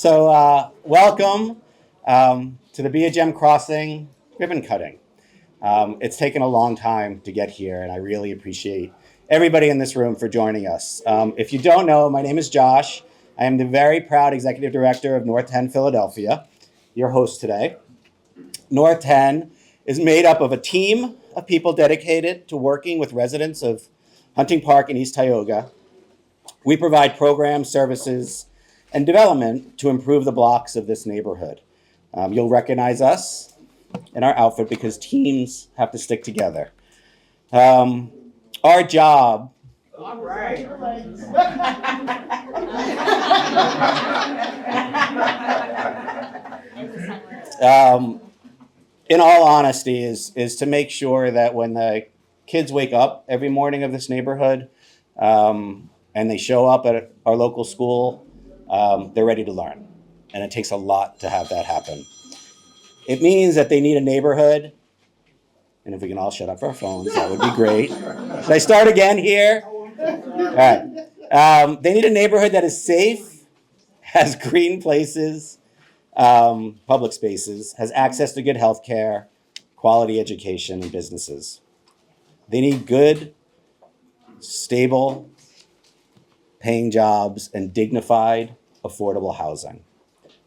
Welcome to the B.A.G Crossing ribbon cutting. It's taken a long time to get here, and I really appreciate everybody in this room for joining us. If you don't know, my name is Josh. I am the very proud executive director of North 10 Philadelphia, your host today. North 10 is made up of a team of people dedicated to working with residents of Hunting Park and East Tioga. We provide programs, services, and development to improve the blocks of this neighborhood. You'll recognize us in our outfit because teams have to stick together. Our job. All right. In all honesty, is to make sure that when the kids wake up every morning of this neighborhood and they show up at our local school, they're ready to learn. And it takes a lot to have that happen. It means that they need a neighborhood, and if we can all shut up our phones, that would be great. Should I start again here? All right. They need a neighborhood that is safe, has green places, public spaces, has access to good health care, quality education, and businesses. They need good, stable, paying jobs, and dignified, affordable housing.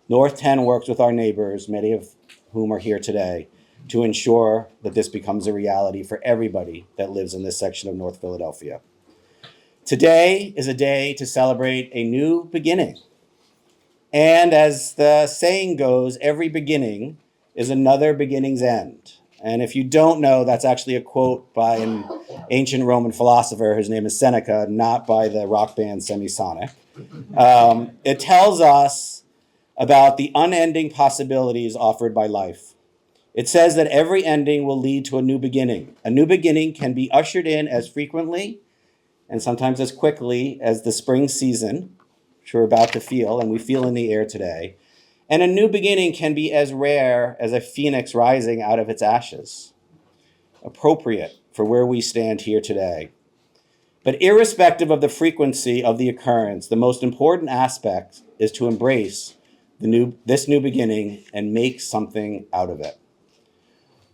North 10 works with our neighbors, many of whom are here today, to ensure that this becomes a reality for everybody that lives in this section of North Philadelphia. Today is a day to celebrate a new beginning. And as the saying goes, every beginning is another beginning's end. And if you don't know, that's actually a quote by an ancient Roman philosopher. His name is Seneca, not by the rock band Semisonic. It tells us about the unending possibilities offered by life. It says that every ending will lead to a new beginning. A new beginning can be ushered in as frequently and sometimes as quickly as the spring season, which we're about to feel, and we feel in the air today. And a new beginning can be as rare as a phoenix rising out of its ashes, appropriate for where we stand here today. But irrespective of the frequency of the occurrence, the most important aspect is to embrace this new beginning and make something out of it.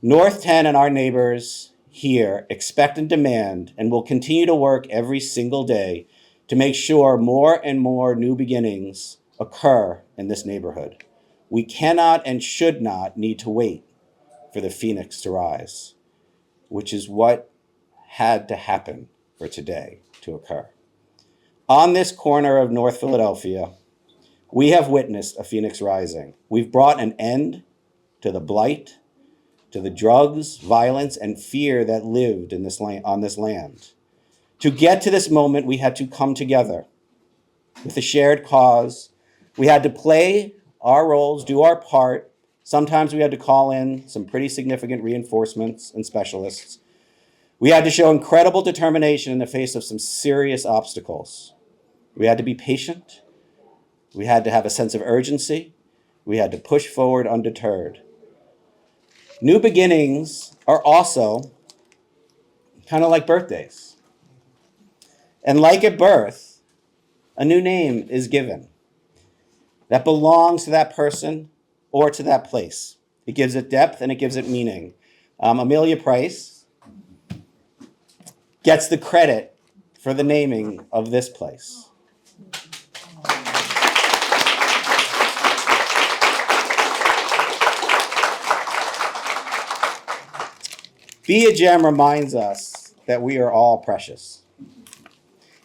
North 10 and our neighbors here expect and demand and will continue to work every single day to make sure more and more new beginnings occur in this neighborhood. We cannot and should not need to wait for the phoenix to rise, which is what had to happen for today to occur. On this corner of North Philadelphia, we have witnessed a phoenix rising. We've brought an end to the blight, to the drugs, violence, and fear that lived in on this land. To get to this moment, we had to come together with a shared cause. We had to play our roles, do our part. Sometimes we had to call in some pretty significant reinforcements and specialists. We had to show incredible determination in the face of some serious obstacles. We had to be patient. We had to have a sense of urgency. We had to push forward undeterred. New beginnings are also kind of like birthdays. And like at birth, a new name is given that belongs to that person or to that place. It gives it depth and it gives it meaning. Amelia Price gets the credit for the naming of this place. B.A.G reminds us that we are all precious.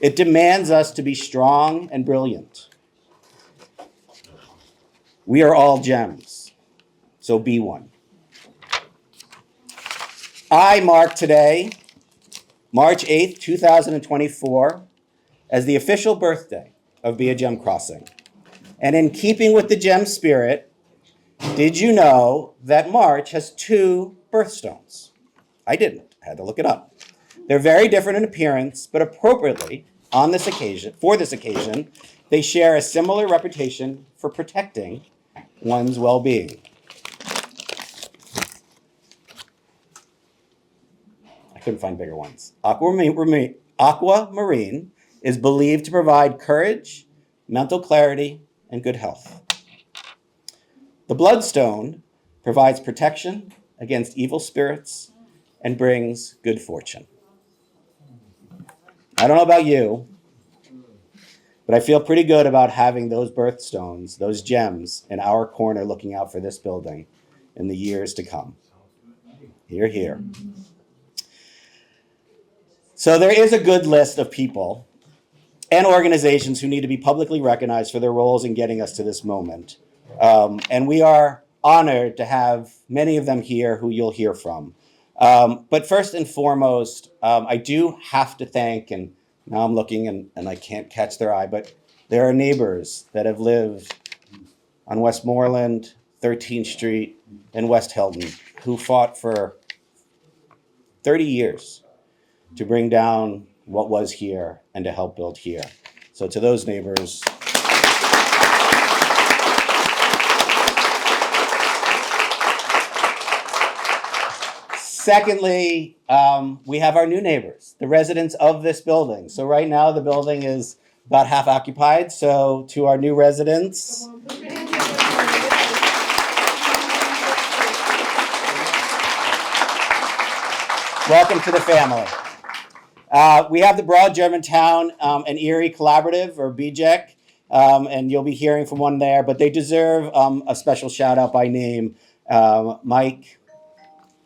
It demands us to be strong and brilliant. We are all gems, so be one. I mark today, March 8th, 2024, as the official birthday of B.A.G Crossing. And in keeping with the gem spirit, did you know that March has 2 birthstones? I didn't. I had to look it up. They're very different in appearance, but appropriately, for this occasion, they share a similar reputation for protecting one's well-being. I couldn't find bigger ones. Aquamarine is believed to provide courage, mental clarity, and good health. The bloodstone provides protection against evil spirits and brings good fortune. I don't know about you, but I feel pretty good about having those birthstones, those gems, in our corner looking out for this building in the years to come. Hear, hear. So there is a good list of people and organizations who need to be publicly recognized for their roles in getting us to this moment. And we are honored to have many of them here who you'll hear from. But first and foremost, I do have to thank, and now I'm looking and I can't catch their eye, but there are neighbors that have lived on Westmoreland, 13th Street, and West Hilton who fought for 30 years to bring down what was here and to help build here. So to those neighbors, secondly, we have our new neighbors, the residents of this building. So right now the building is about half occupied. So to our new residents, welcome to the family. We have the Broad Germantown and Erie Collaborative, or B.A.G, and you'll be hearing from one there, but they deserve a special shout out by name. Mike,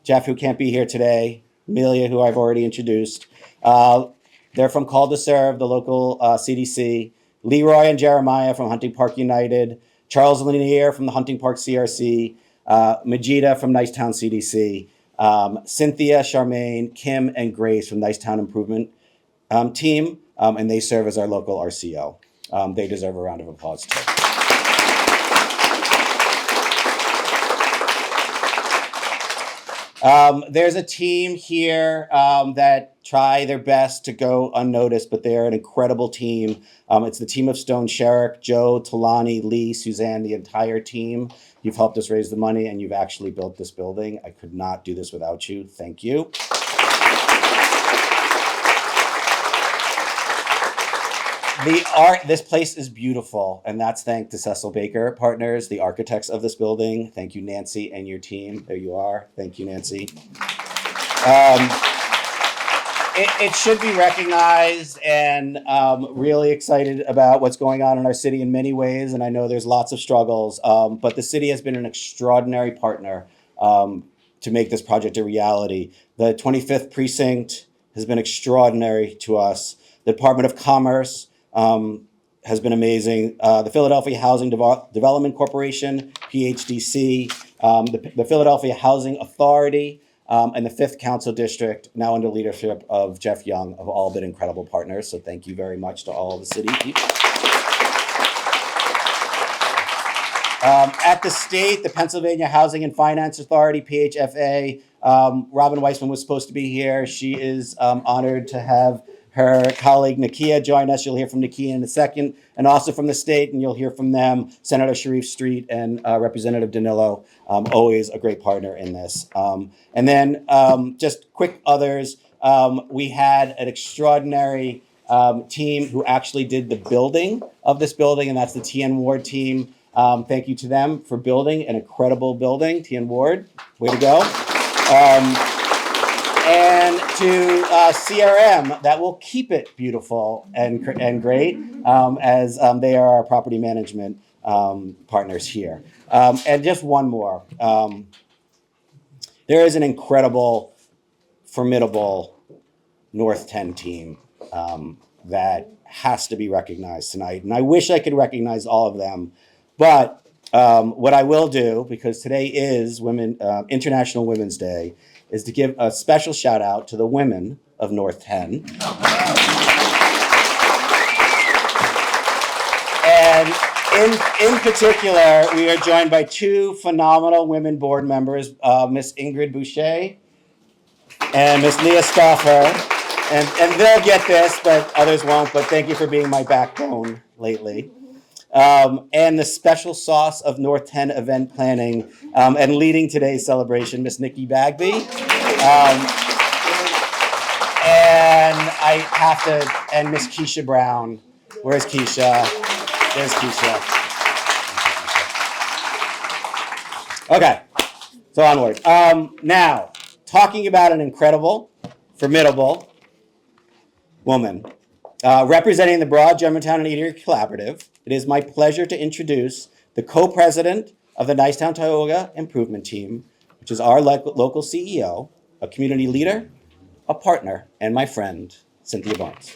Jeff, who can't be here today, Amelia, who I've already introduced. They're from Call to Serve, the local CDC. Leroy and Jeremiah from Hunting Park United. Charles Lanier from the Hunting Park CRC. Majida from Nicetown CDC. Cynthia, Charmaine, Kim, and Grace from Nicetown Improvement team, and they serve as our local RCO. They deserve a round of applause too. There's a team here that try their best to go unnoticed, but they're an incredible team. It's the team of Stone Sherrick, Joe, Talani, Lee, Suzanne, the entire team. You've helped us raise the money, and you've actually built this building. I could not do this without you. Thank you. This place is beautiful, and that's thanks to Cecil Baker Partners, the architects of this building. Thank you, Nancy, and your team. There you are. Thank you, Nancy. It should be recognized, and really excited about what's going on in our city in many ways, and I know there's lots of struggles, but the city has been an extraordinary partner to make this project a reality. The 25th Precinct has been extraordinary to us. The Department of Commerce has been amazing. The Philadelphia Housing Development Corporation, PHDC, the Philadelphia Housing Authority, and the 5th Council District, now under leadership of Jeff Young, have all been incredible partners. So thank you very much to all of the city people. At the state, the Pennsylvania Housing and Finance Authority, PHFA, Robin Weissman was supposed to be here. She is honored to have her colleague Nakia join us. You'll hear from Nakia in a second, and also from the state, and you'll hear from them, Senator Sharif Street and Representative Danilo, always a great partner in this. And then just quick others, we had an extraordinary team who actually did the building of this building, and that's the TN Ward team. Thank you to them for building an incredible building. TN Ward, way to go. And to CRM, that will keep it beautiful and great, as they are our property management partners here. And just one more. There is an incredible, formidable North 10 team that has to be recognized tonight. And I wish I could recognize all of them. But what I will do, because today is International Women's Day, is to give a special shout out to the women of North 10. And in particular, we are joined by two phenomenal women board members, Miss Ingrid Boucher and Miss Leah Stauffer. And they'll get this, but others won't. But thank you for being my backbone lately. And the special sauce of North 10 event planning and leading today's celebration, Miss Nikki Bagby. And I have to, and Miss Keisha Brown. Where's Keisha? There's Keisha. Okay, so onward. Now, talking about an incredible, formidable woman representing the broad Germantown and Erie Collaborative, it is my pleasure to introduce the co-president of the Nicetown Tioga Improvement Team, which is our local CEO, a community leader, a partner, and my friend, Cynthia Barnes.